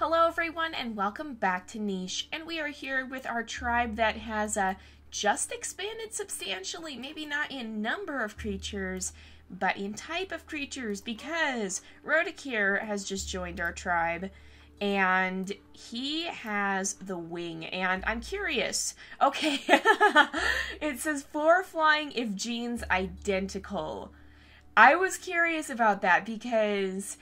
Hello everyone and welcome back to Niche, and we are here with our tribe that has just expanded substantially, maybe not in number of creatures, but in type of creatures, because Rodakir has just joined our tribe, and he has the wing, and I'm curious. Okay, it says 4 flying if genes identical. I was curious about that because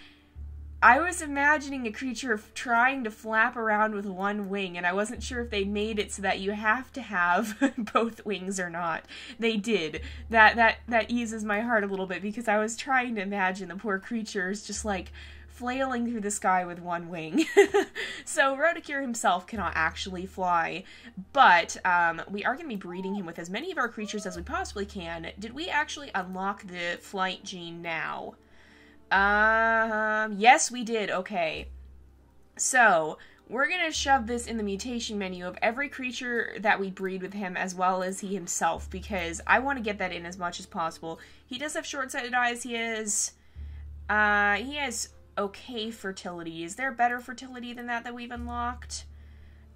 I was imagining a creature trying to flap around with one wing, and I wasn't sure if they made it so that you have to have both wings or not. They did. That eases my heart a little bit, because I was trying to imagine the poor creatures just like flailing through the sky with one wing. So Rodakir himself cannot actually fly, but we are going to be breeding him with as many of our creatures as we possibly can. Did we actually unlock the flight gene now? Yes, we did. Okay. So, we're gonna shove this in the mutation menu of every creature that we breed with him, as well as he himself, because I want to get that in as much as possible. He does have short-sighted eyes. He has okay fertility. Is there better fertility than that we've unlocked?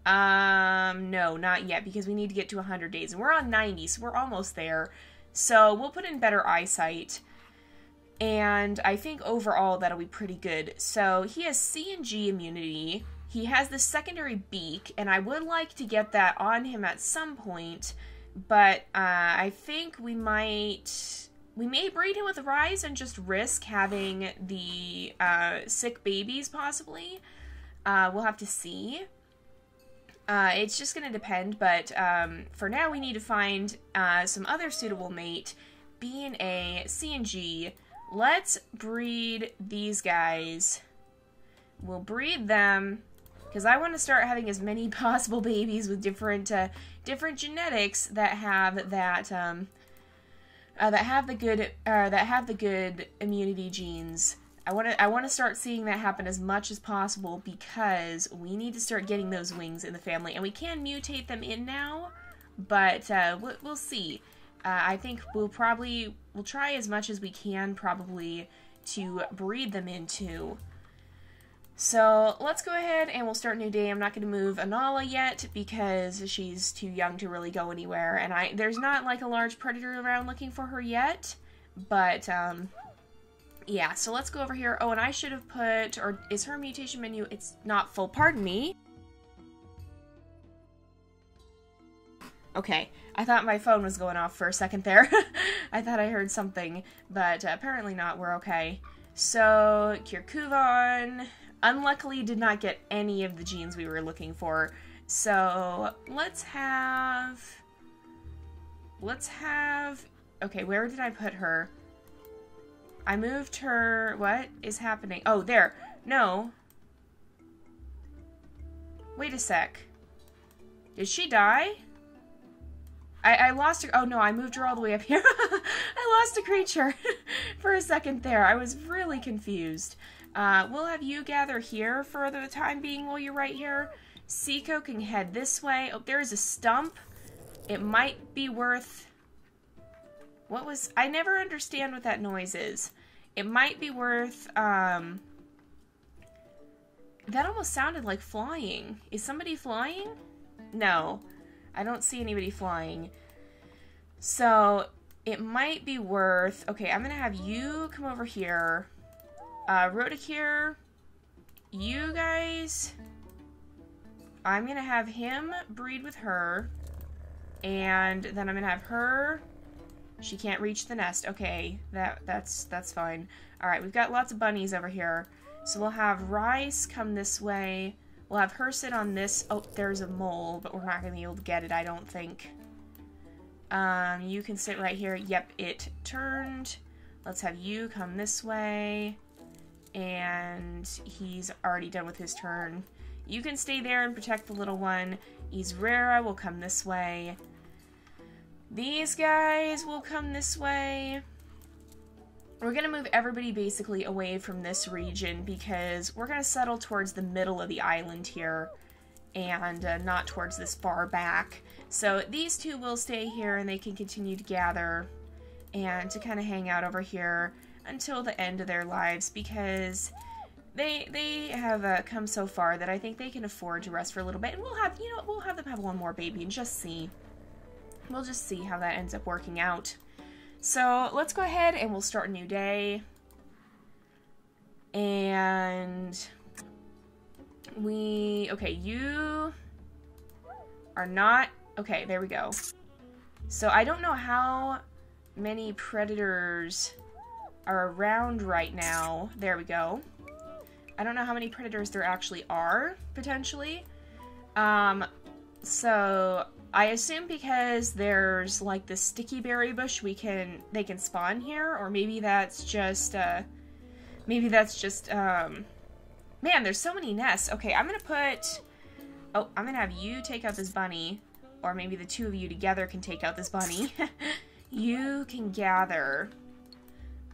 No, not yet, because we need to get to 100 days, and we're on 90, so we're almost there. So, we'll put in better eyesight. And I think overall that'll be pretty good. So he has C and G immunity. He has the secondary beak, and I would like to get that on him at some point. But I think we may breed him with Rise and just risk having the sick babies, possibly. We'll have to see. It's just going to depend, but for now we need to find some other suitable mate. B and A, C and G. Let's breed these guys. We'll breed them because I want to start having as many possible babies with different genetics that have the good immunity genes. I want to start seeing that happen as much as possible, because we need to start getting those wings in the family, and we can mutate them in now, but we'll see. I think we'll try as much as we can, probably, to breed them into. So, let's go ahead and we'll start a new day. I'm not going to move Anala yet, because she's too young to really go anywhere, and there's not, like, a large predator around looking for her yet, but, yeah, so let's go over here. Oh, and I should have put, or is her mutation menu, it's not full, pardon me. Okay, I thought my phone was going off for a second there. I thought I heard something, but apparently not. We're okay. So, Kirkuvan, unluckily did not get any of the genes we were looking for. So, let's have, okay, where did I put her? I moved her, what is happening? Oh, there. No. Wait a sec. Did she die? I lost her. Oh no, I moved her all the way up here. I lost a creature for a second there. I was really confused. We'll have you gather here for the time being while you're right here. Seiko can head this way. Oh, there is a stump. It might be worth... I never understand what that noise is. It might be worth, that almost sounded like flying. Is somebody flying? No. I don't see anybody flying. So, it might be worth... Okay, I'm going to have you come over here. Rodakir, you guys... I'm going to have him breed with her. And then I'm going to have her... She can't reach the nest. Okay, that's fine. Alright, we've got lots of bunnies over here. So we'll have Rice come this way. We'll have her sit on this. Oh, there's a mole, but we're not going to be able to get it, I don't think. You can sit right here. Yep, it turned. Let's have you come this way. And he's already done with his turn. You can stay there and protect the little one. Isrera will come this way. These guys will come this way. We're going to move everybody basically away from this region, because we're going to settle towards the middle of the island here, and not towards this far back. So these two will stay here, and they can continue to gather and to kind of hang out over here until the end of their lives, because they have come so far that I think they can afford to rest for a little bit, and we'll have, you know, we'll have them have one more baby and just see. We'll just see how that ends up working out. So let's go ahead and we'll start a new day. And okay, you are not, okay, there we go. So I don't know how many predators are around right now. There we go. I don't know how many predators there actually are, potentially. So I assume because there's like the sticky berry bush, they can spawn here, or maybe that's just, man, there's so many nests. Okay, I'm gonna have you take out this bunny, or maybe the two of you together can take out this bunny. You can gather.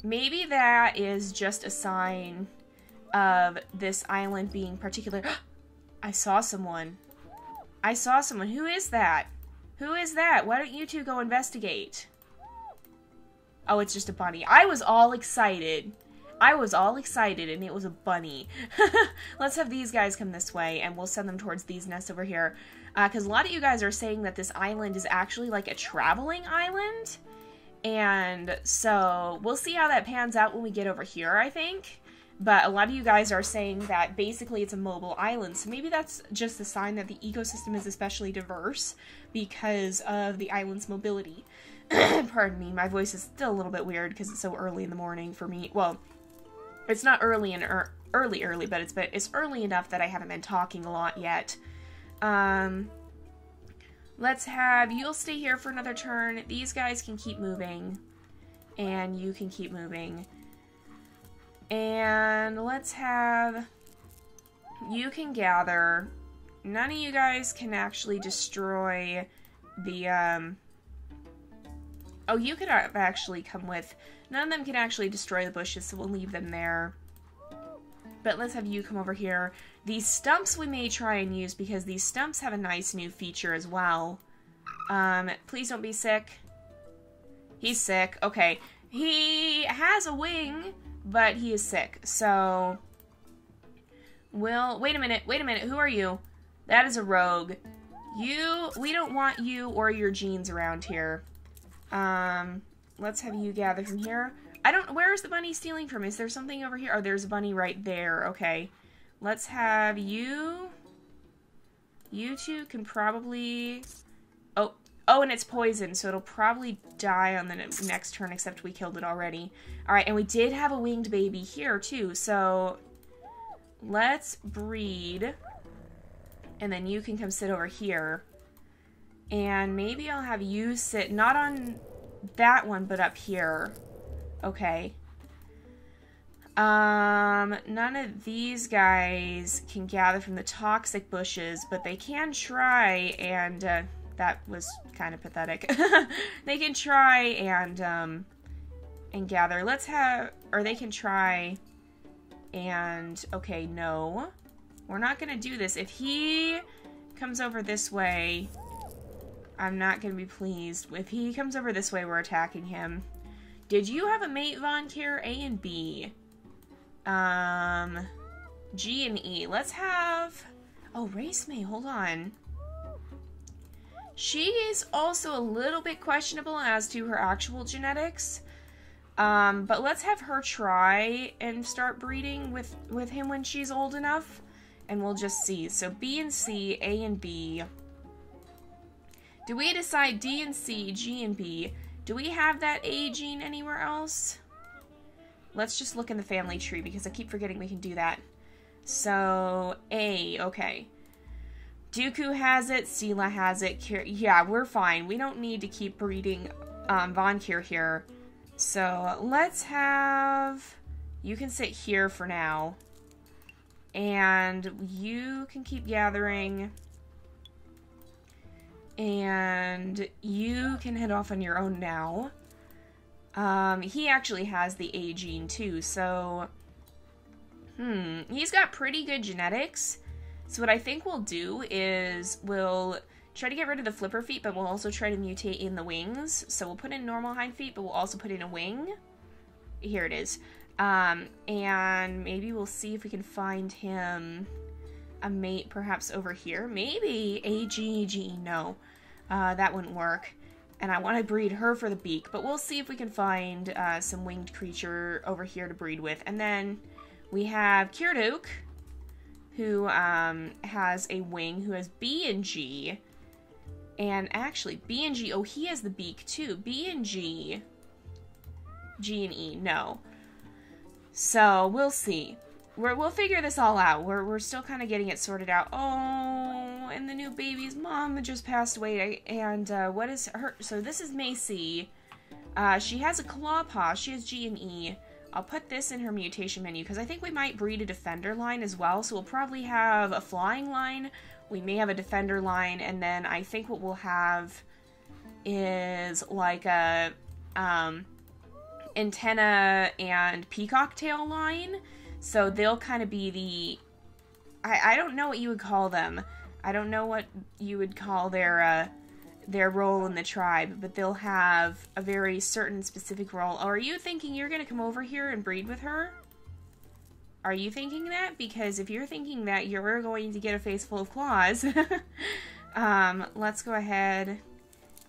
Maybe that is just a sign of this island being particular. I saw someone. I saw someone. Who is that? Who is that? Why don't you two go investigate? Oh, it's just a bunny. I was all excited. I was all excited, and it was a bunny. Let's have these guys come this way, and we'll send them towards these nests over here. Because a lot of you guys are saying that this island is actually like a traveling island. And so we'll see how that pans out when we get over here, I think. But a lot of you guys are saying that basically it's a mobile island. So maybe that's just a sign that the ecosystem is especially diverse because of the island's mobility. Pardon me, my voice is still a little bit weird because it's so early in the morning for me. Well, it's not early and early, but it's early enough that I haven't been talking a lot yet. Let's have, you'll stay here for another turn. These guys can keep moving. And you can keep moving. And let's have, you can gather. None of you guys can actually destroy the, oh, you could have actually come with, none of them can actually destroy the bushes, so we'll leave them there. But let's have you come over here. These stumps we may try and use because these stumps have a nice new feature as well. Please don't be sick. He's sick. Okay. He has a wing, but he is sick. So, wait a minute. Who are you? That is a rogue. We don't want you or your genes around here. Let's have you gather from here. Where is the bunny stealing from? Is there something over here? Oh, there's a bunny right there. Okay. Let's have you. You two can probably... Oh, and it's poison, so it'll probably die on the next turn, except we killed it already. Alright, and we did have a winged baby here, too, so... Let's breed. And then you can come sit over here. And maybe I'll have you sit, not on that one, but up here. Okay. None of these guys can gather from the toxic bushes, but they can try and, that was kind of pathetic. They can try and gather. Let's have, or they can try and, okay, no. We're not gonna do this. If he comes over this way, I'm not gonna be pleased. If he comes over this way, we're attacking him. Did you have a mate, Von Kier? A and B. G and E. Let's have... Oh, Race May, hold on. She is also a little bit questionable as to her actual genetics. But let's have her try and start breeding with him when she's old enough. And we'll just see. So B and C, A and B. Do we decide D and C, G and B? Do we have that A gene anywhere else? Let's just look in the family tree because I keep forgetting we can do that. So, A, okay. Dooku has it, Sela has it, yeah, we're fine. We don't need to keep breeding Von Kier here. So, let's have... You can sit here for now. And you can keep gathering. And you can head off on your own now. He actually has the A gene too, so... He's got pretty good genetics. So what I think we'll do is we'll try to get rid of the flipper feet, but we'll also try to mutate in the wings. So we'll put in normal hind feet, but we'll also put in a wing. Here it is. And maybe we'll see if we can find him a mate perhaps over here. Maybe a GG. No, that wouldn't work. And I want to breed her for the beak, but we'll see if we can find some winged creature over here to breed with. And then we have Kirduk, who has a wing, who has B and G. And actually, B and G, oh, he has the beak too. B and G. G and E, no. So, we'll see. We'll figure this all out. We're still kind of getting it sorted out. Oh, and the new baby's mom just passed away. And what is her? So this is Macy. She has a claw paw. She has G and E. I'll put this in her mutation menu because I think we might breed a defender line as well. So we'll probably have a flying line. We may have a defender line. And then I think what we'll have is like a antenna and peacock tail line. So they'll kind of be the, I don't know what you would call them. I don't know what you would call their role in the tribe, but they'll have a very certain specific role. Oh, are you thinking you're going to come over here and breed with her? Are you thinking that? Because if you're thinking that, you're going to get a face full of claws. Let's go ahead.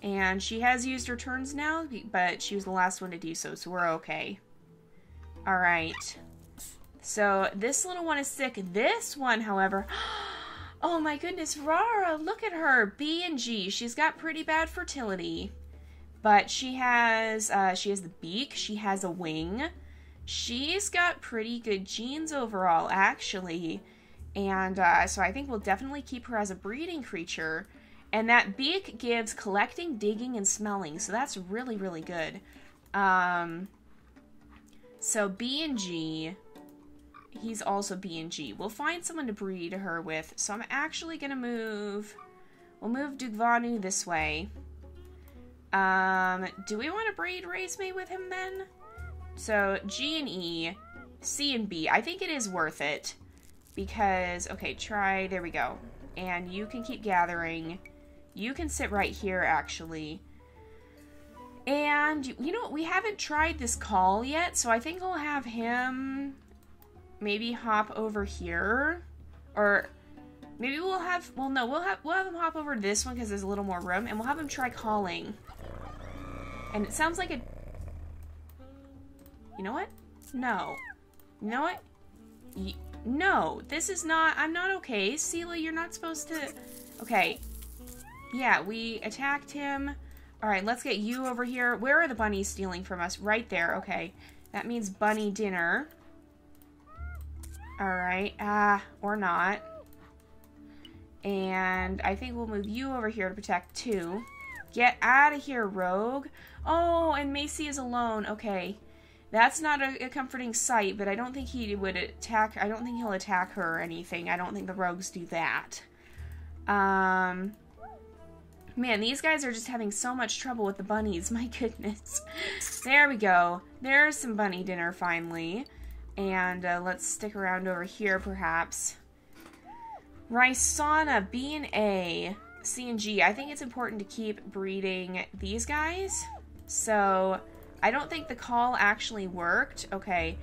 And she has used her turns now, but she was the last one to do so, so we're okay. Alright. So, this little one is sick. This one, however... Oh my goodness, Rara, look at her. B and G. She's got pretty bad fertility. But she has the beak. She has a wing. She's got pretty good genes overall, actually. And so I think we'll definitely keep her as a breeding creature. And that beak gives collecting, digging, and smelling. So that's really, really good. So B and G... He's also B and G. We'll find someone to breed her with. So I'm actually going to move... We'll move Dugvanu this way. Do we want to breed Raisme with him then? So G and E, C and B. I think it is worth it. Because, okay, try... There we go. And you can keep gathering. You can sit right here, actually. And, you know what? We haven't tried this call yet. So I think I'll have him... Maybe hop over here, or maybe we'll have, well no, we'll have him hop over to this one because there's a little more room, and we'll have him try calling. And it sounds like a, you know what? No. You know what? No, this is not, I'm not okay. Seela, you're not supposed to, okay. Yeah, we attacked him. All right, let's get you over here. Where are the bunnies stealing from us? Right there, okay. That means bunny dinner. Alright, or not. And I think we'll move you over here to protect too. Get out of here, rogue. Oh, and Macy is alone. Okay. That's not a comforting sight, but I don't think he would attack. I don't think he'll attack her or anything. I don't think the rogues do that. Man, these guys are just having so much trouble with the bunnies. My goodness. There we go. There's some bunny dinner finally. And let's stick around over here, perhaps. Rysana, B and A, C and G. I think it's important to keep breeding these guys. So, I don't think the call actually worked. Okay.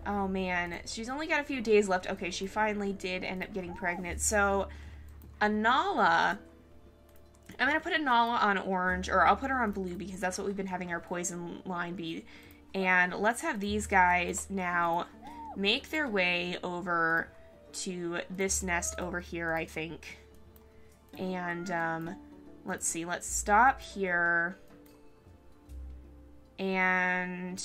Oh, man. She's only got a few days left. Okay, she finally did end up getting pregnant. So, Anala... I'm going to put Anala on orange, or I'll put her on blue because that's what we've been having our poison line be. And let's have these guys now make their way over to this nest over here, I think. And, let's see. Let's stop here. And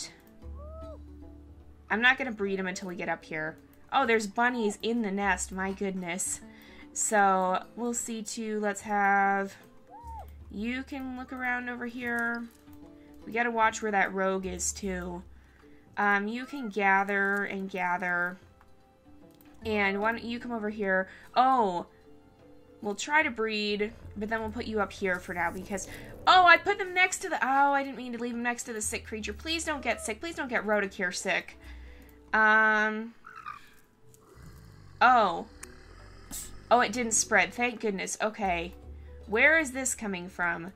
I'm not going to breed them until we get up here. Oh, there's bunnies in the nest. My goodness. So, we'll see too. Let's have... You can look around over here. We gotta watch where that rogue is, too. You can gather and gather. And why don't you come over here? Oh! We'll try to breed, but then we'll put you up here for now because... Oh, I put them next to the... Oh, I didn't mean to leave them next to the sick creature. Please don't get sick. Please don't get Rotacure sick. Oh. Oh, it didn't spread. Thank goodness. Okay. Where is this coming from?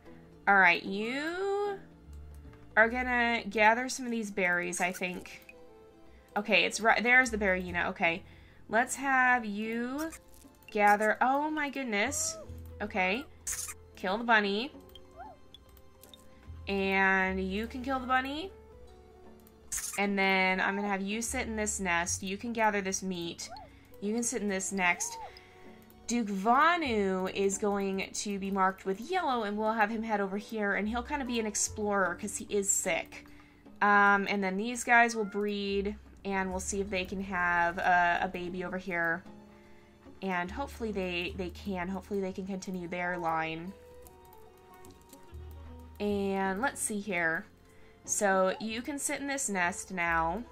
Alright, you... are gonna gather some of these berries, I think. Okay, it's right. There's the Berryina. Okay. Let's have you gather. Oh my goodness. Okay. Kill the bunny. And you can kill the bunny. And then I'm going to have you sit in this nest. You can gather this meat. You can sit in this next. Duke Vanu is going to be marked with yellow, and we'll have him head over here, and he'll kind of be an explorer because he is sick. And then these guys will breed, and we'll see if they can have a baby over here. And hopefully they can. Hopefully they can continue their line. And let's see here. So you can sit in this nest now.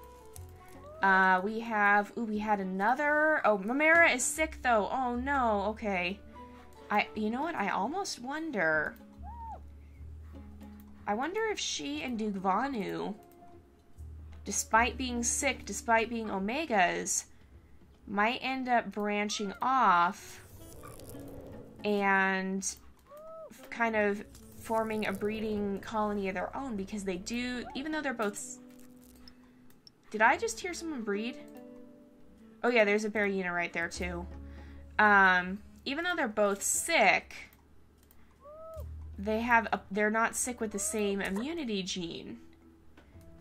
We had another. Oh, Mamera is sick though. Oh no. Okay. You know what? I almost wonder. I wonder if she and Duke Vanu, despite being sick, despite being Omegas, might end up branching off and kind of forming a breeding colony of their own, because they do, even though they're both... Did I just hear someone breed? Oh yeah, there's a Berryina right there too. Even though they're both sick, they're not sick with the same immunity gene.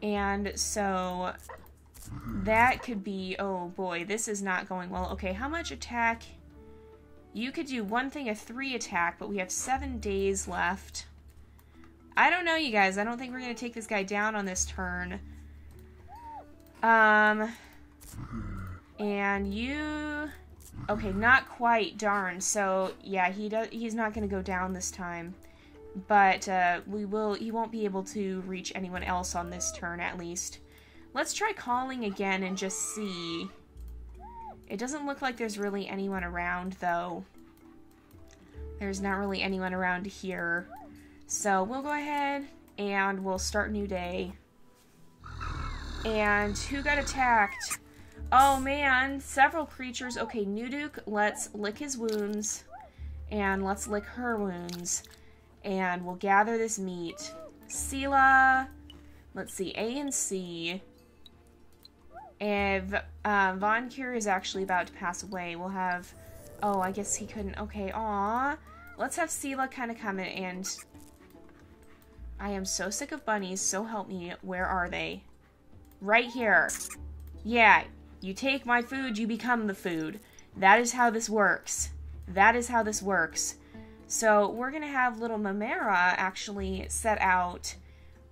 And so that could be, oh boy, this is not going well. Okay, how much attack? You could do one thing, a 3 attack, but we have 7 days left. I don't know, you guys. I don't think we're going to take this guy down on this turn. And you... Okay, not quite, darn. So, yeah, he's not going to go down this time. But he won't be able to reach anyone else on this turn, at least. Let's try calling again and just see. It doesn't look like there's really anyone around, though. There's not really anyone around here. So we'll go ahead and we'll start new day. And who got attacked? Oh man, several creatures. Okay, Nuduk, let's lick his wounds. And let's lick her wounds. And we'll gather this meat. Sela, let's see, A and C. And Von Cure is actually about to pass away. We'll have... Oh, I guess he couldn't. Okay, aw. Let's have Sela kind of come in and... I am so sick of bunnies, so help me. Where are they? Right here. Yeah, you take my food, you become the food. That is how this works. That is how this works. So we're going to have little Mamera actually set out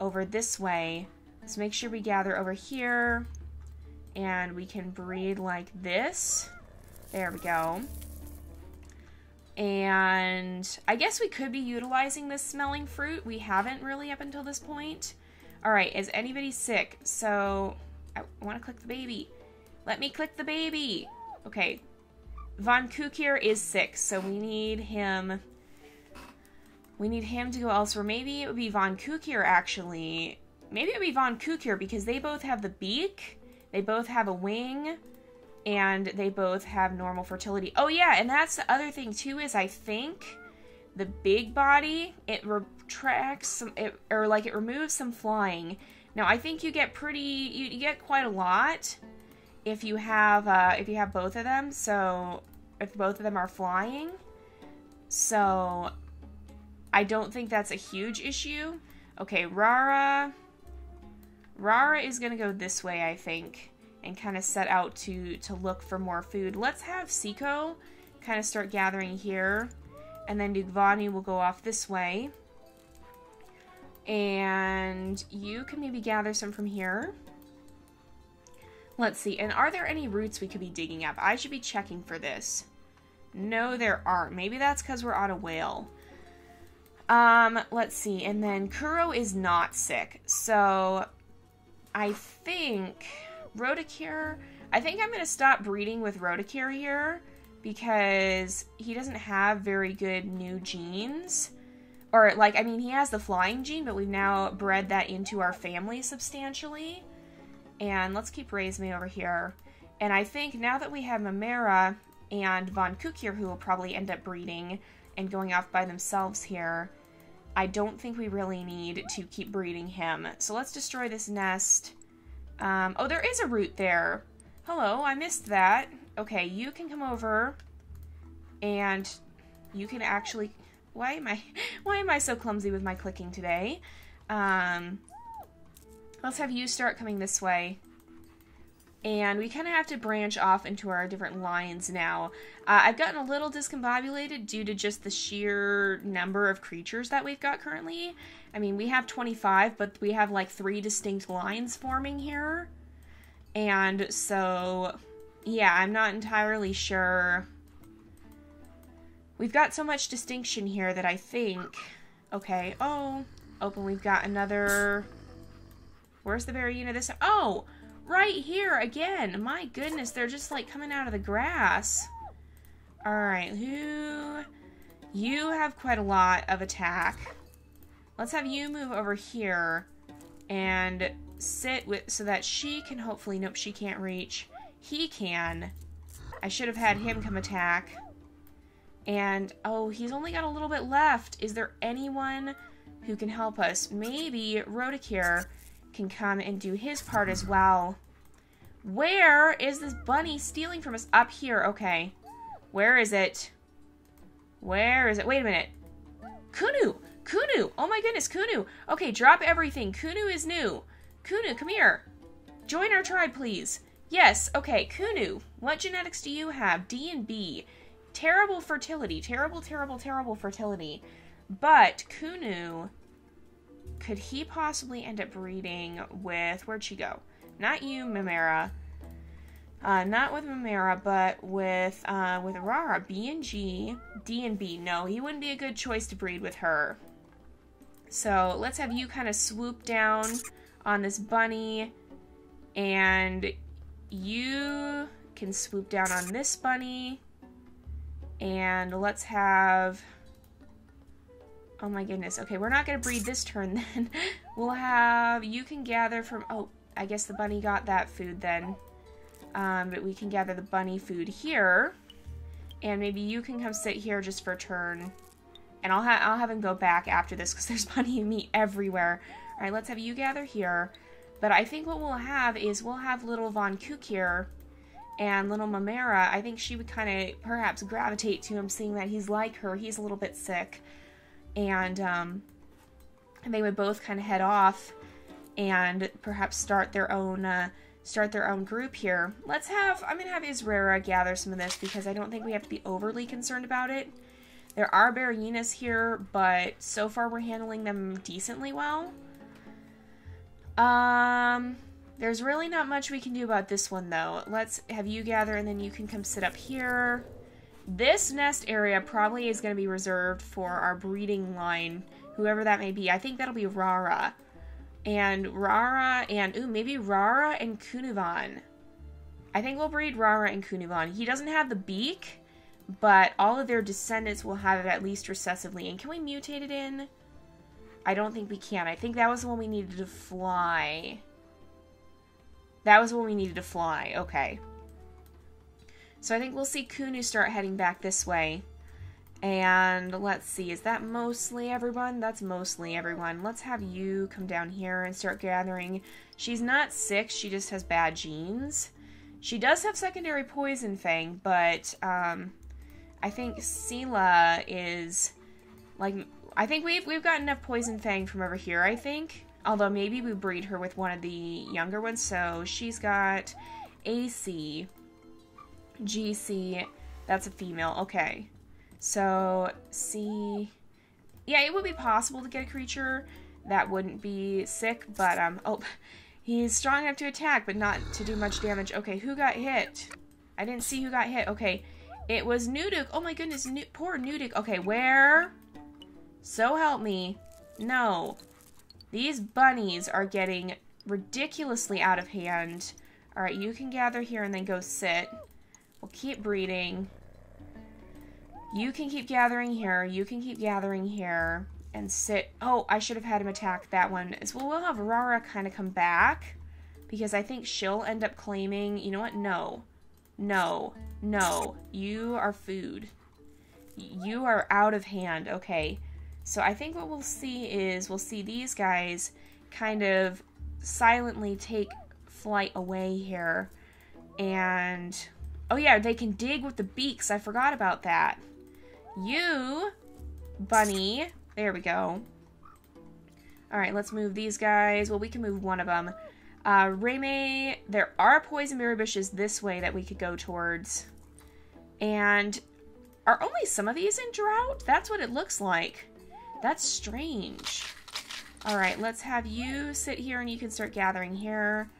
over this way. Let's make sure we gather over here. And we can breed like this. There we go. And I guess we could be utilizing this smelling fruit. We haven't really up until this point. Alright, is anybody sick? So, I want to click the baby. Let me click the baby. Okay. Von Kukir is sick, so we need him. We need him to go elsewhere. Maybe it would be Von Kukir, actually. Maybe it would be Von Kukir, because they both have the beak. They both have a wing. And they both have normal fertility. Oh yeah, and that's the other thing too, is I think the big body, it retracts some, it removes some flying. Now I think you get you get quite a lot if you have both of them. So if both of them are flying, so I don't think that's a huge issue. Okay, Rara is gonna go this way, I think. And kind of set out to look for more food. Let's have Siko kind of start gathering here. And then Dugvani will go off this way. And you can maybe gather some from here. Let's see. And are there any roots we could be digging up? I should be checking for this. No, there aren't. Maybe that's because we're on a whale. Let's see. And then Kuro is not sick. So I think... Rotacure, I think I'm going to stop breeding with Rotacure here because he doesn't have very good new genes. Or, like, I mean, he has the flying gene, but we've now bred that into our family substantially. And let's keep Raisme over here. And I think now that we have Mamera and Von Kukir, who will probably end up breeding and going off by themselves here, I don't think we really need to keep breeding him. So let's destroy this nest. Oh, there is a root there. Hello, I missed that. Okay, you can come over and you can actually... Why am I so clumsy with my clicking today? Let's have you start coming this way. And we kind of have to branch off into our different lines now. I've gotten a little discombobulated due to just the sheer number of creatures that we've got currently. I mean, we have 25, but we have like 3 distinct lines forming here. And so, yeah, I'm not entirely sure. We've got so much distinction here that I think... Okay, oh, open, we've got another... Where's the Berryina this time? Oh! Right here again. My goodness, they're just like coming out of the grass. Alright, you have quite a lot of attack. Let's have you move over here and sit with so that she can hopefully... Nope, she can't reach. He can. I should have had him come attack. And, oh, he's only got a little bit left. Is there anyone who can help us? Maybe Rodakir can come and do his part as well. Where is this bunny stealing from us? Up here, okay. Where is it? Where is it? Wait a minute. Kunu! Kunu! Oh my goodness, Kunu! Okay, drop everything. Kunu is new. Kunu, come here. Join our tribe, please. Yes, okay, Kunu. What genetics do you have? D and B. Terrible fertility. Terrible, terrible, terrible fertility. But Kunu... Could he possibly end up breeding with... Where'd she go? Not you, Mimera. Not with Mimera, but with Rara. B and G. D and B. No, he wouldn't be a good choice to breed with her. So, let's have you kind of swoop down on this bunny. And you can swoop down on this bunny. And let's have... Oh my goodness. Okay, we're not going to breed this turn then. We'll have... You can gather from... Oh, I guess the bunny got that food then. But we can gather the bunny food here. And maybe you can come sit here just for a turn. And I'll have him go back after this because there's bunny and meat everywhere. Alright, let's have you gather here. But I think what we'll have is we'll have little Von Kook here. And little Mimera, I think she would kind of perhaps gravitate to him, seeing that he's like her. He's a little bit sick. And they would both kind of head off and perhaps start their own group here. I'm gonna have Isrera gather some of this because I don't think we have to be overly concerned about it. There are Berryinas here, but so far we're handling them decently well. There's really not much we can do about this one though. Let's have you gather and then you can come sit up here. This nest area probably is going to be reserved for our breeding line, whoever that may be. I think that'll be Rara. And maybe Rara and Kunuvan. I think we'll breed Rara and Kunuvan. He doesn't have the beak, but all of their descendants will have it at least recessively. And can we mutate it in? I don't think we can. I think that was the one we needed to fly. That was when we needed to fly. Okay. So I think we'll see Kunu start heading back this way. And let's see, is that mostly everyone? That's mostly everyone. Let's have you come down here and start gathering. She's not sick, she just has bad genes. She does have secondary poison fang, but I think Sela is like, I think we've got enough poison fang from over here, I think. Although maybe we breed her with one of the younger ones. So she's got AC, GC, that's a female, okay. So, C, yeah, it would be possible to get a creature that wouldn't be sick, but, oh, he's strong enough to attack, but not to do much damage. Okay, who got hit? I didn't see who got hit. Okay, it was Nuduk. Oh my goodness, poor Nuduk. Okay, where? So help me. No. These bunnies are getting ridiculously out of hand. Alright, you can gather here and then go sit. We'll keep breeding. You can keep gathering here. You can keep gathering here. And sit. Oh, I should have had him attack that one. Well, we'll have Rara kind of come back. Because I think she'll end up claiming... You know what? No. No. No. You are food. You are out of hand. Okay. So I think what we'll see is... We'll see these guys kind of silently take flight away here. And, oh yeah, they can dig with the beaks. I forgot about that. You, bunny, there we go. All right, let's move these guys. Well, we can move one of them. Reme, there are poison berry bushes this way that we could go towards. And are only some of these in drought? That's what it looks like. That's strange. All right, let's have you sit here and you can start gathering here.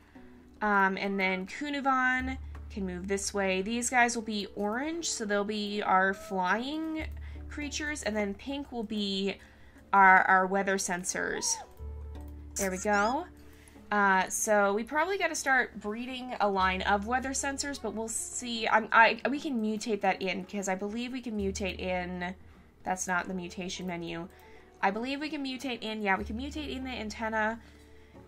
And then Kunuvan can move this way. These guys will be orange, so they'll be our flying creatures. And then pink will be our weather sensors. There we go. So we probably got to start breeding a line of weather sensors, but we'll see. We can mutate that in, because I believe we can mutate in. That's not the mutation menu. I believe we can mutate in. Yeah, we can mutate in the antenna,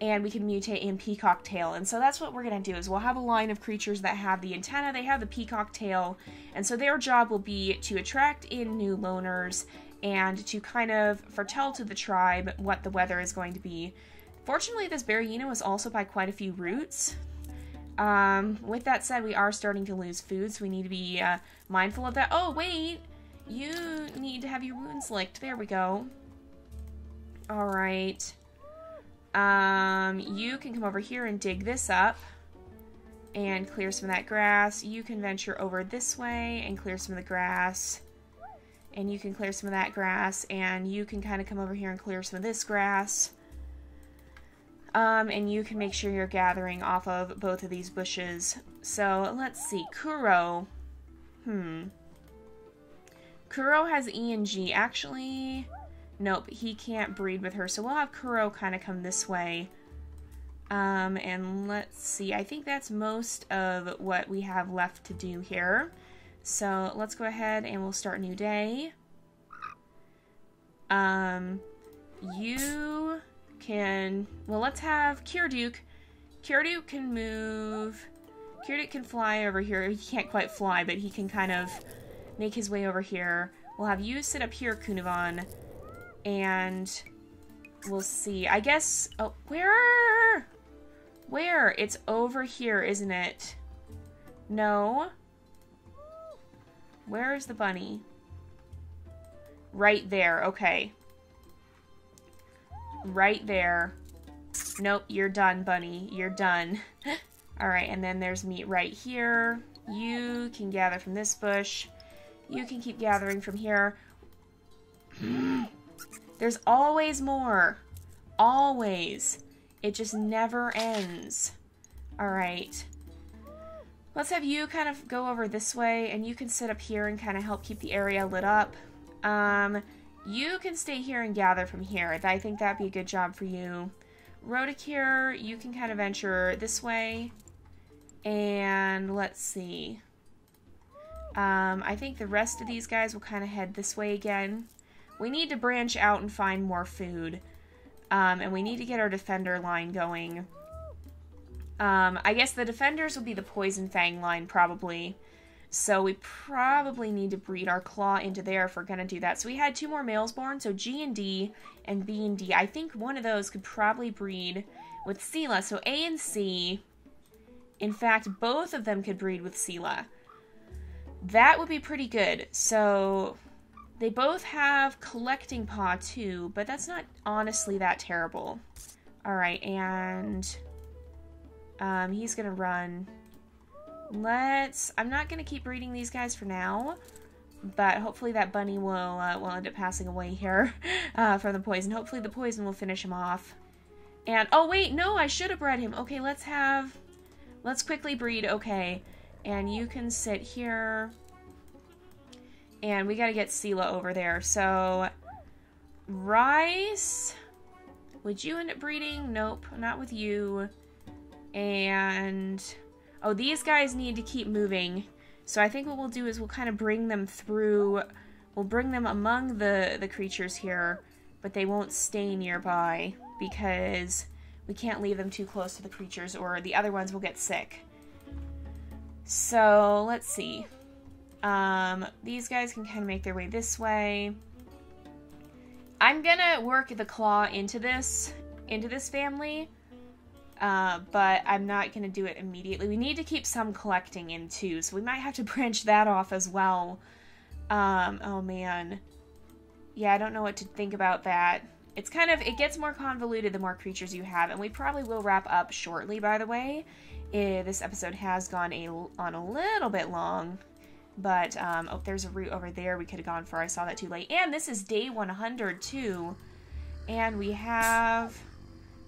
and we can mutate in peacock tail. And so that's what we're gonna do. Is we'll have a line of creatures that have the antenna. They have the peacock tail, and so their job will be to attract in new loners and to kind of foretell to the tribe what the weather is going to be. Fortunately, this Berryina was also by quite a few roots. With that said, we are starting to lose food, so we need to be mindful of that. Oh, wait! You need to have your wounds licked. There we go. Alright. You can come over here and dig this up and clear some of that grass. You can venture over this way and clear some of the grass. And you can clear some of that grass, and you can kind of come over here and clear some of this grass. And you can make sure you're gathering off of both of these bushes. So, let's see. Kuro. Kuro has E and G. Actually, nope, he can't breed with her. So we'll have Kuro kind of come this way. And let's see. I think that's most of what we have left to do here. So let's go ahead and we'll start a new day. You can, well, let's have Kirduk. Kirduk can move. Kirduk can fly over here. He can't quite fly, but he can kind of make his way over here. We'll have you sit up here, Kunuvan. And we'll see. I guess, oh, where? Where? It's over here, isn't it? No. Where is the bunny? Right there. Okay. Right there. Nope, you're done, bunny. You're done. Alright, and then there's meat right here. You can gather from this bush. You can keep gathering from here. There's always more. Always. It just never ends. Alright. Let's have you kind of go over this way, and you can sit up here and kind of help keep the area lit up. You can stay here and gather from here. I think that'd be a good job for you. Rodakir, you can kind of venture this way. And let's see. I think the rest of these guys will kind of head this way again. We need to branch out and find more food. And we need to get our defender line going. I guess the defenders will be the Poison Fang line, probably. So we probably need to breed our claw into there if we're going to do that. So we had 2 more males born, so G and D and B and D. I think one of those could probably breed with Sela. So A and C, in fact, both of them could breed with Sela. That would be pretty good. So they both have Collecting Paw too, but that's not honestly that terrible. Alright, and he's going to run. I'm not going to keep breeding these guys for now, but hopefully that bunny will end up passing away here from the poison. Hopefully the poison will finish him off. And, oh wait, no, I should have bred him. Okay, let's quickly breed, okay. And you can sit here. And we got to get Sela over there. So, Rice, would you end up breeding? Nope, not with you. And oh, these guys need to keep moving. So I think what we'll do is we'll kind of bring them through. We'll bring them among the creatures here, but they won't stay nearby because we can't leave them too close to the creatures or the other ones will get sick. So let's see. These guys can kind of make their way this way. I'm gonna work the claw into this family. but I'm not going to do it immediately. We need to keep some collecting in too, so we might have to branch that off as well. Oh man. Yeah, I don't know what to think about that. It's kind of, it gets more convoluted the more creatures you have, and we probably will wrap up shortly, by the way. This episode has gone on a little bit long, but, oh, there's a route over there we could have gone for. I saw that too late. And this is day 100 too. And we have,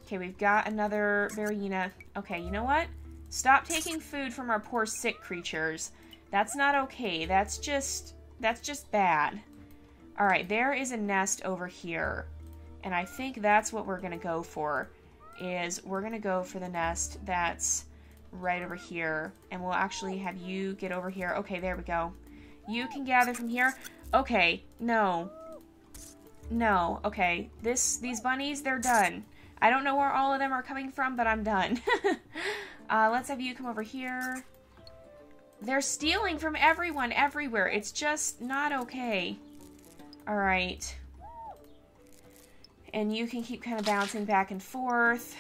okay, we've got another Varina. Okay, you know what? Stop taking food from our poor sick creatures. That's not okay. That's just bad. All right, there is a nest over here. And I think that's what we're going to go for, is we're going to go for the nest that's right over here. And we'll actually have you get over here. Okay, there we go. You can gather from here. Okay, no. No, okay. These bunnies, they're done. I don't know where all of them are coming from, but I'm done. Let's have you come over here. They're stealing from everyone, everywhere. It's just not okay. All right. And you can keep kind of bouncing back and forth.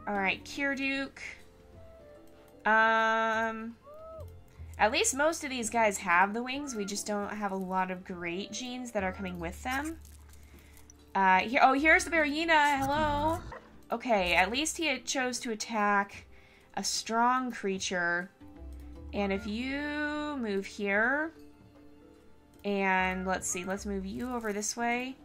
All right, Kirduke. At least most of these guys have the wings. We just don't have a lot of great genes that are coming with them. Here's the Varina. Hello. Okay, at least he chose to attack a strong creature. And if you move here, and let's see, let's move you over this way.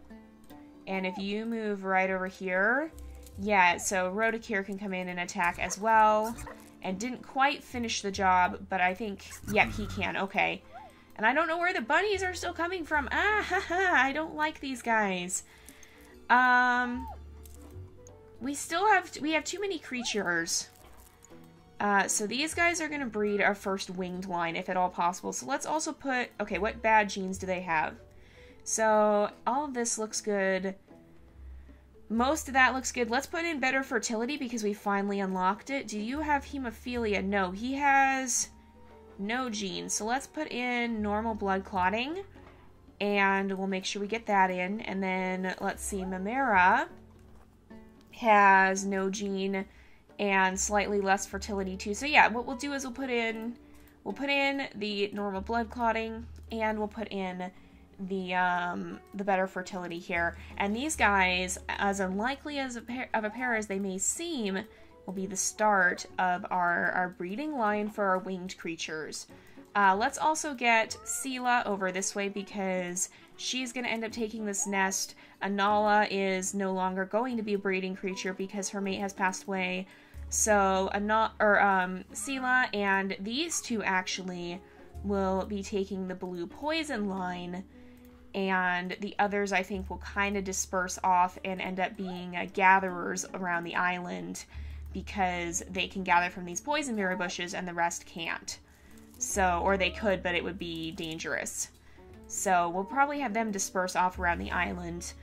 And if you move right over here, yeah, so Rodakir can come in and attack as well. And didn't quite finish the job, but I think, yep, he can, okay. And I don't know where the bunnies are still coming from. Ah, haha, I don't like these guys. We have too many creatures. So these guys are going to breed our first winged line, if at all possible. So let's also put, okay, what bad genes do they have? So all of this looks good. Most of that looks good. Let's put in better fertility because we finally unlocked it. Do you have hemophilia? No, he has no genes. So let's put in normal blood clotting. And we'll make sure we get that in. And then, let's see, Mamera has no gene and slightly less fertility too. So yeah, what we'll do is we'll put in the normal blood clotting, and we'll put in the better fertility here. And these guys, as unlikely as a pair as they may seem, will be the start of our breeding line for our winged creatures. Let's also get Sela over this way because she's going to end up taking this nest. Anala is no longer going to be a breeding creature because her mate has passed away. So Sela and these two actually will be taking the blue poison line, and the others I think will kind of disperse off and end up being gatherers around the island because they can gather from these poison berry bushes and the rest can't. So, or they could, but it would be dangerous. So we'll probably have them disperse off around the island.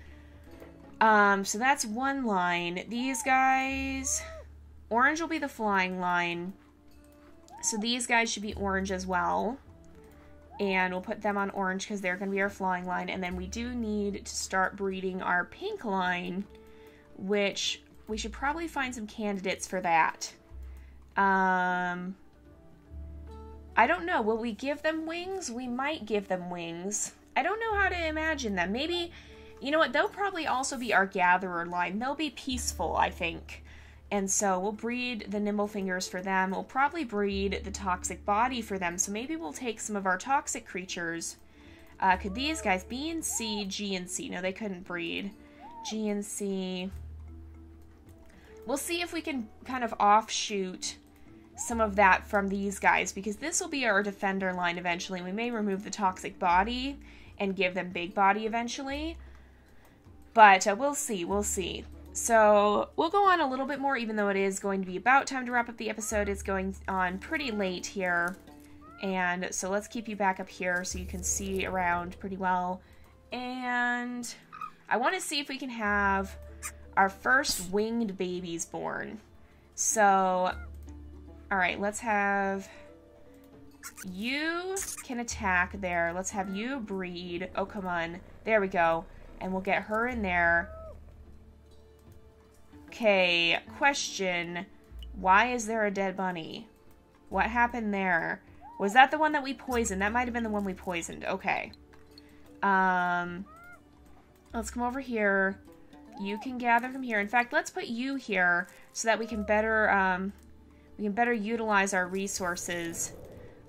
So that's one line. These guys, orange will be the flying line. So these guys should be orange as well. And we'll put them on orange because they're going to be our flying line. And then we do need to start breeding our pink line, which we should probably find some candidates for that. I don't know. Will we give them wings? We might give them wings. I don't know how to imagine them. Maybe, you know what? They'll probably also be our gatherer line. They'll be peaceful, I think. And so we'll breed the nimble fingers for them. We'll probably breed the toxic body for them. So maybe we'll take some of our toxic creatures. Could these guys, B and C, G and C? No, they couldn't breed. G and C. We'll see if we can kind of offshoot some of that from these guys, because this will be our defender line eventually. We may remove the toxic body and give them big body eventually. But we'll see, we'll see. So we'll go on a little bit more, even though it is going to be about time to wrap up the episode. It's going on pretty late here. And so let's keep you back up here so you can see around pretty well. And I want to see if we can have our first winged babies born. So, alright, let's have you can attack there. Let's have you breed. Oh, come on. There we go. And we'll get her in there. Okay, question. Why is there a dead bunny? What happened there? Was that the one that we poisoned? That might have been the one we poisoned. Okay. Let's come over here. You can gather from here. In fact, let's put you here so that we can better utilize our resources.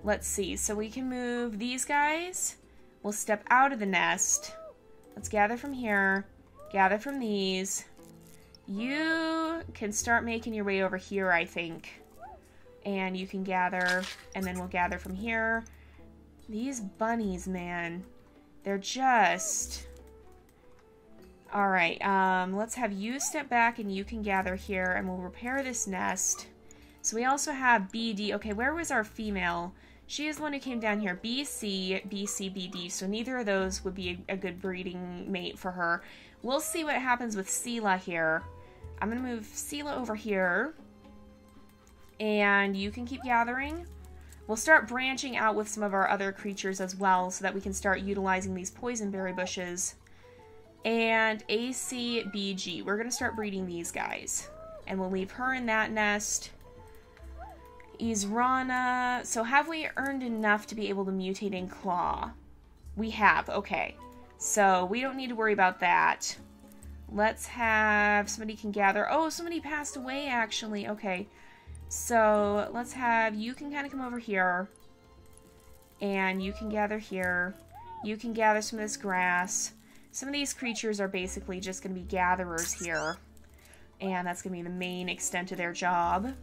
Let's see. So we can move these guys. We'll step out of the nest. Let's gather from here. Gather from these. You can start making your way over here, I think. And you can gather, and then we'll gather from here. These bunnies, man. They're just... Alright, let's have you step back and you can gather here, and we'll repair this nest. So we also have BD. Okay, where was our female? She is the one who came down here. BC, BC, BD. So neither of those would be a good breeding mate for her. We'll see what happens with Sela here. I'm going to move Sela over here. And you can keep gathering. We'll start branching out with some of our other creatures as well so that we can start utilizing these poisonberry bushes. And ACBG. We're going to start breeding these guys. And we'll leave her in that nest. Izrana. So have we earned enough to be able to mutate in Claw? We have. Okay. So we don't need to worry about that. Let's have... Somebody can gather... Oh, somebody passed away, actually. Okay. So let's have... You can kind of come over here. And you can gather here. You can gather some of this grass. Some of these creatures are basically just going to be gatherers here. And that's going to be the main extent of their job.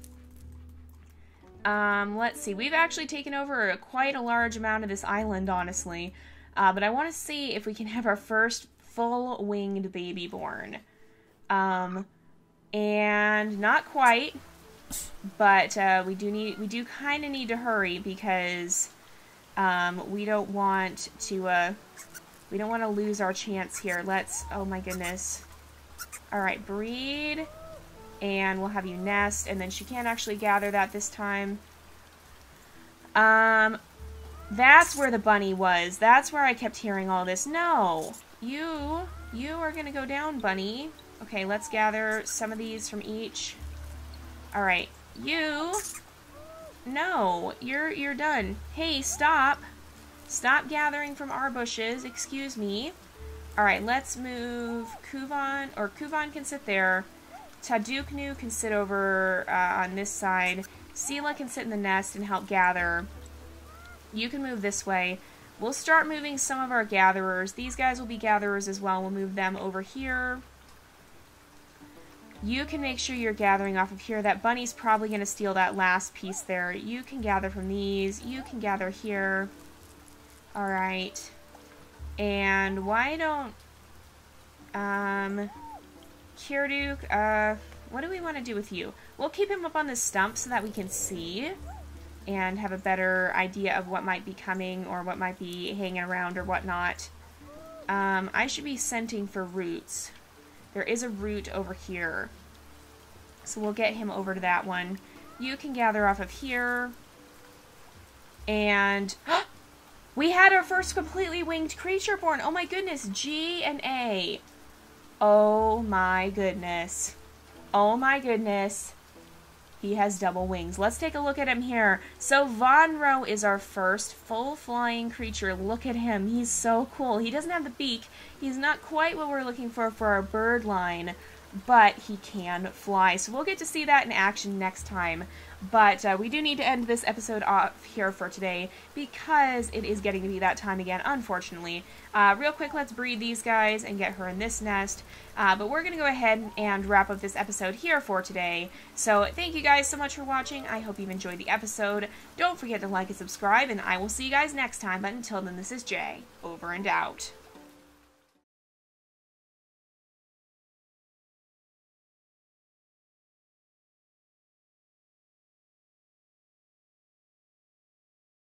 Let's see. We've actually taken over quite a large amount of this island, honestly. But I want to see if we can have our first full-winged baby born. And not quite. But we do kind of need to hurry because we don't want to lose our chance here. Oh my goodness. Alright, breed. And we'll have you nest. And then she can't actually gather that this time. That's where the bunny was. That's where I kept hearing all this. No! You are gonna go down, bunny. Okay, let's gather some of these from each. Alright, you... No, you're done. Hey, stop. Stop gathering from our bushes. Excuse me. Alright, let's move Kuvan, or Kuvan can sit there. Taduknu can sit over on this side. Sela can sit in the nest and help gather. You can move this way. We'll start moving some of our gatherers. These guys will be gatherers as well. We'll move them over here. You can make sure you're gathering off of here. That bunny's probably going to steal that last piece there. You can gather from these. You can gather here. Alright. And why don't... Kirduk, what do we want to do with you? We'll keep him up on the stump so that we can see and have a better idea of what might be coming or what might be hanging around or whatnot. I should be scenting for roots. There is a root over here. So we'll get him over to that one. You can gather off of here. And... we had our first completely winged creature born! Oh my goodness! G and A. Oh my goodness. Oh my goodness. He has double wings. Let's take a look at him here. So Vonro is our first full flying creature. Look at him. He's so cool. He doesn't have the beak. He's not quite what we're looking for our bird line, but he can fly. So we'll get to see that in action next time. But we do need to end this episode off here for today because it is getting to be that time again, unfortunately. Real quick, let's breed these guys and get her in this nest. But we're going to go ahead and wrap up this episode here for today. So thank you guys so much for watching. I hope you've enjoyed the episode. Don't forget to like and subscribe, and I will see you guys next time. But until then, this is Jay, over and out.